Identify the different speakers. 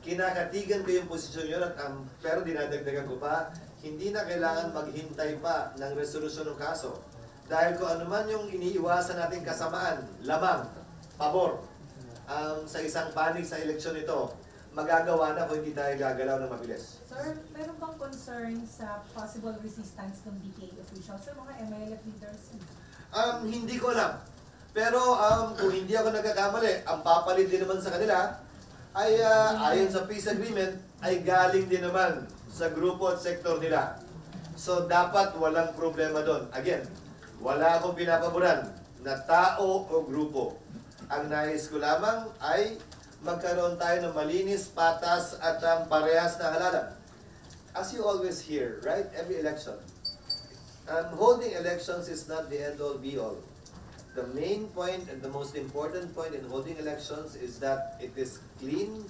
Speaker 1: kinakatigan ko yung posisyon yun, pero dinadagdagan ko pa, hindi na kailangan maghintay pa ng resolusyon ng kaso. Dahil kung ano man yung iniiwasan natin kasamaan, lamang, pabor, sa isang panig sa eleksyon ito, magagawa na kung hindi tayo gagalaw ng mabilis.
Speaker 2: Sir, meron bang concern sa possible resistance ng DTA officials sa mga MLF leaders?
Speaker 1: Hindi ko alam. Pero kung hindi ako nagkakamali, ang papalit din naman sa kanila ay ayon sa peace agreement ay galing din naman sa grupo at sektor nila. So dapat walang problema doon. Again, wala akong pinapaboran na tao o grupo. Ang nais ko lamang ay magkaroon tayo ng malinis, patas at parehas na halalan. As you always hear, right? Every election. Holding elections is not the end-all be-all. The main point and the most important point in holding elections is that it is clean,